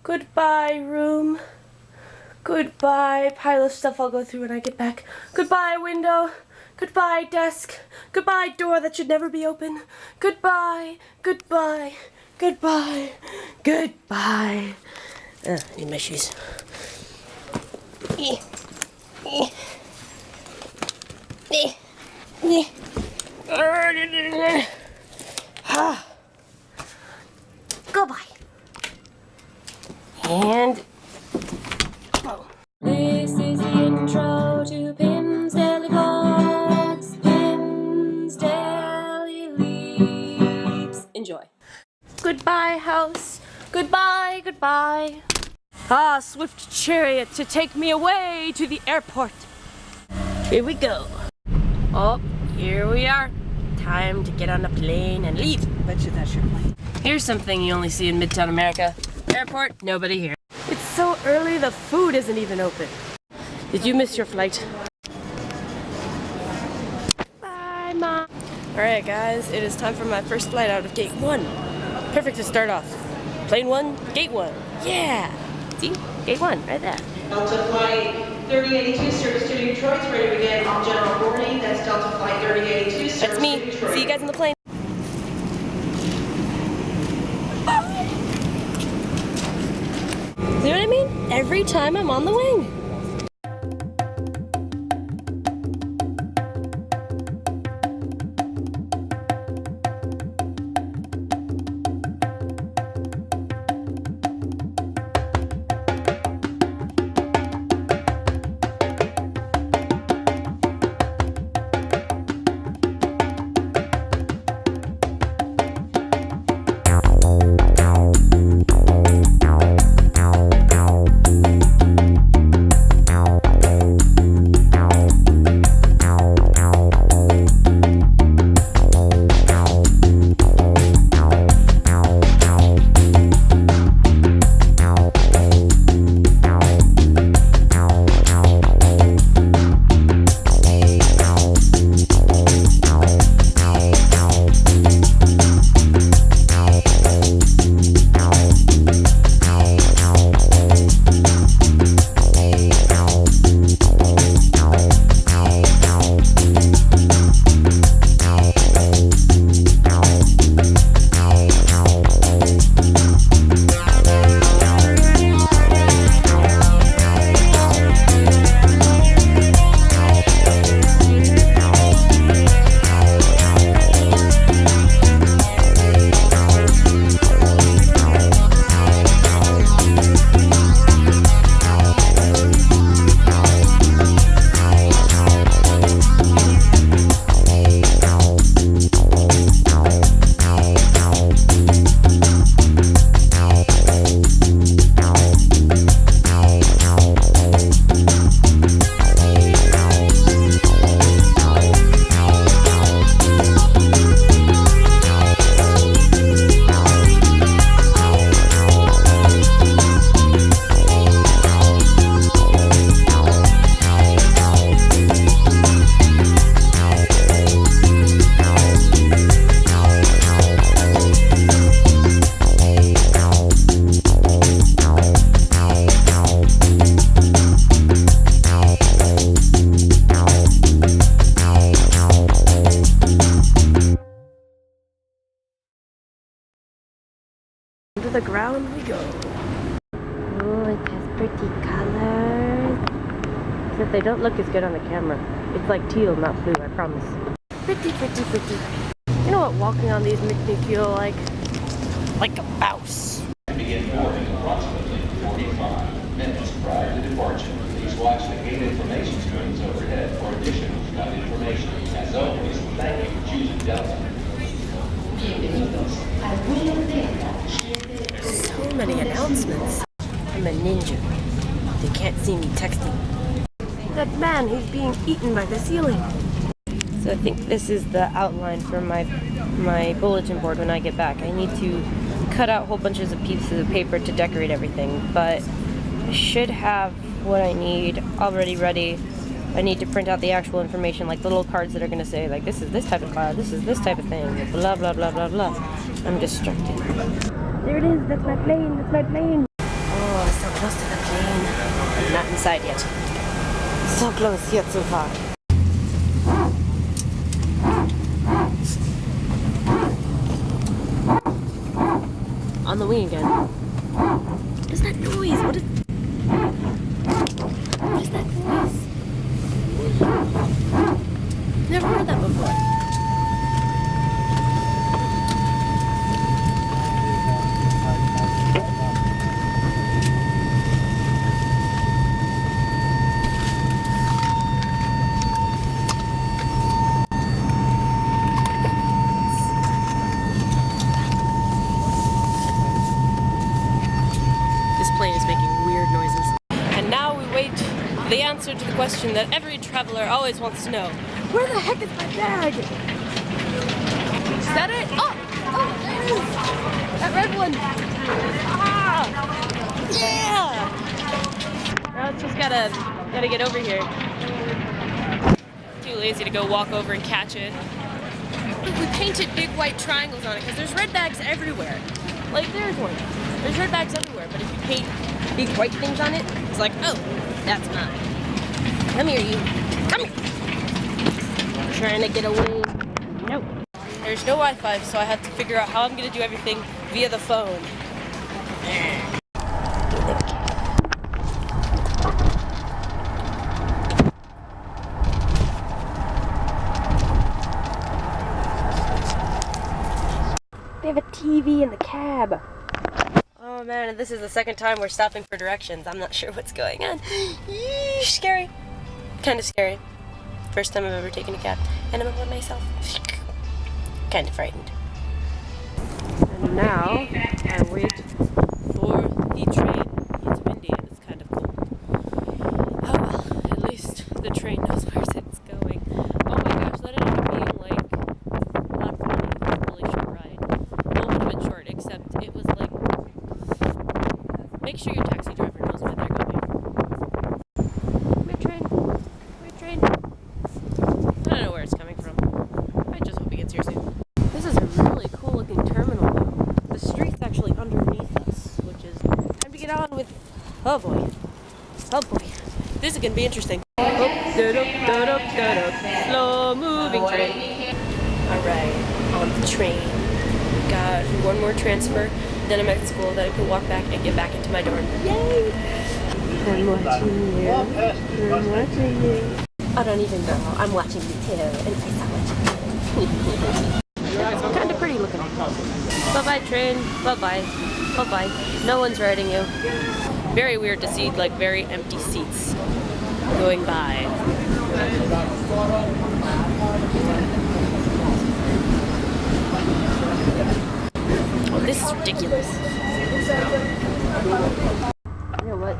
Goodbye, room. Goodbye, pile of stuff I'll go through when I get back. Goodbye, window. Goodbye, desk. Goodbye, door that should never be open. Goodbye, goodbye, goodbye, goodbye. Need my shoes. Goodbye. And this is the intro to Pim's Daily Vlogs. Pim's Daily Leaps. Enjoy. Goodbye, house. Goodbye, goodbye. Ah, swift chariot to take me away to the airport. Here we go. Oh, here we are. Time to get on a plane and leave. Bet you that's your plane. Here's something you only see in Midtown America. Airport, nobody here. It's so early, the food isn't even open. Did you miss your flight? Bye, Mom. Alright, guys, it is time for my first flight out of gate 1. Perfect to start off. Plane 1, gate 1. Yeah! See? Gate 1, right there. Delta Flight 3082, service to Detroit, ready to begin on general boarding. That's Delta Flight 3082, service That's me. to Detroit. See you guys on the plane. See what I mean? Every time I'm on the wing. To the ground we go. Oh, it has pretty colors. Except they don't look as good on the camera. It's like teal, not blue, I promise. Pretty, pretty, pretty. You know what walking on these makes me feel like? Like a mouse. Begin boarding approximately 45 minutes prior to departure. Please watch the gate information screens overhead for additional flight information. As always, thank you for choosing Delta. So many announcements. I'm a ninja. They can't see me texting. That man, he's being eaten by the ceiling. So I think this is the outline for my bulletin board when I get back. I need to cut out whole bunches of pieces of paper to decorate everything, but I should have what I need already ready. I need to print out the actual information, like the little cards that are going to say, like, this is this type of cloud, this is this type of thing, blah, blah, blah, blah, blah. I'm distracted. There it is, that's my plane, that's my plane. Oh, so close to the plane. I'm not inside yet. So close, yet so far. On the wing again. What is that noise? What is that noise? Never heard that before. The answer to the question that every traveler always wants to know. Where the heck is my bag? Is that it? Oh, there it is! That red one! Ah! Yeah! Now it's just gotta get over here. Too lazy to go walk over and catch it. We painted big white triangles on it because there's red bags everywhere. Like there's one. There's red bags everywhere, but if you paint big white things on it, it's like, oh, that's mine. Come here, you. Come here. I'm trying to get away. Nope. There's no Wi-Fi, so I have to figure out how I'm going to do everything via the phone. They have a TV in the cab. Oh man, and this is the second time we're stopping for directions. I'm not sure what's going on. Eesh, scary. Kind of scary. First time I've ever taken a cab, and I'm by myself. Kind of frightened. And now I wait for the train. It's windy and it's kind of cold. Oh well, at least the train knows where it's going. Oh my gosh, that ended up being like not funny, a really short ride. Well, a little bit short, except it was like, make sure your taxi driver knows where they're going. Weird train. Weird train. I don't know where it's coming from. I just hope it gets here soon. This is a really cool looking terminal though. The street's actually underneath us, which is time to get on with, oh boy. Oh boy. This is gonna be interesting. Slow moving train. Alright, on the train. Got one more transfer. Then I'm at school, then I can walk back and get back into my dorm. Yay! I'm watching you. I'm watching you. I don't even know. I'm watching you too, and I saw it. Kind of pretty looking. Bye-bye, train. Bye-bye. Bye-bye. No one's riding you. Very weird to see, like, very empty seats going by. Oh, this is ridiculous. You know what?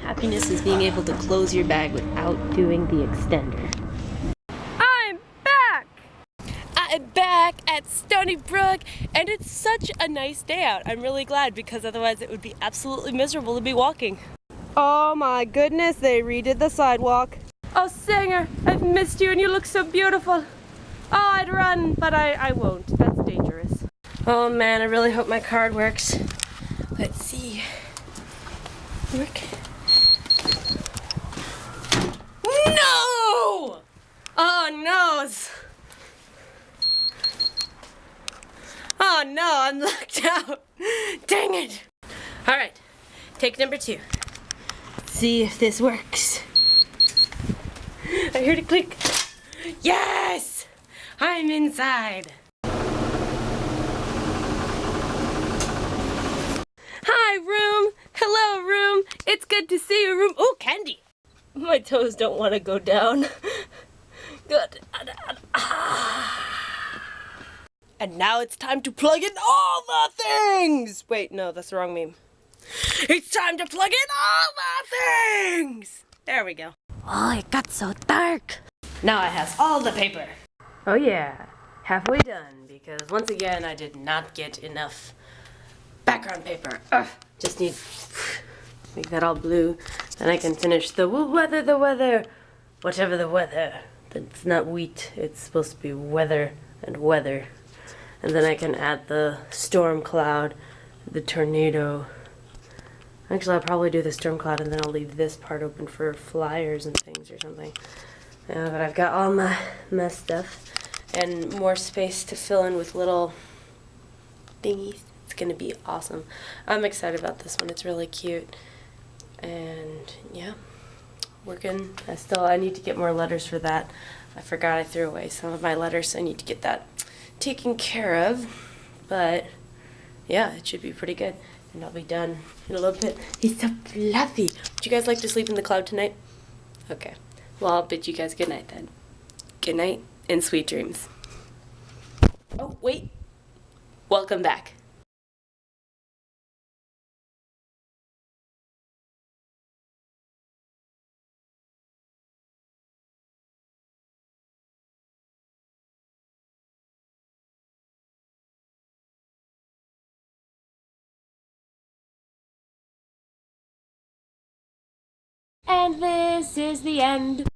Happiness is being able to close your bag without doing the extender. I'm back! I'm back at Stony Brook, and it's such a nice day out. I'm really glad because otherwise it would be absolutely miserable to be walking. Oh my goodness, they redid the sidewalk. Oh, Singer, I've missed you and you look so beautiful. Oh, I'd run, but I won't. That's dangerous. Oh man, I really hope my card works. Let's see. Work. No! Oh no! Oh no, I'm locked out. Dang it! Alright, take number 2. Let's see if this works. I heard it click. Yes! I'm inside. Hi, room. Hello, room. It's good to see you, room. Oh, candy. My toes don't want to go down. Good. And now it's time to plug in all the things. Wait, no, that's the wrong meme. It's time to plug in all the things. There we go. Oh, it got so dark. Now it has all the paper. Oh yeah, halfway done, because once again I did not get enough background paper. Just need make that all blue, then I can finish the weather, whatever the weather. It's not wheat, it's supposed to be weather and weather. And then I can add the storm cloud, the tornado, Actually, I'll probably do the storm cloud and then I'll leave this part open for flyers and things or something. But I've got all my stuff and more space to fill in with little thingies. It's gonna be awesome. I'm excited about this one. It's really cute. And yeah, working. I need to get more letters for that. I forgot I threw away some of my letters, so I need to get that taken care of. But yeah, it should be pretty good. And I'll be done in a little bit. He's so fluffy. Would you guys like to sleep in the cloud tonight? Okay. Well, I'll bid you guys good night then. Good night and sweet dreams. Oh, wait. Welcome back. And this is the end.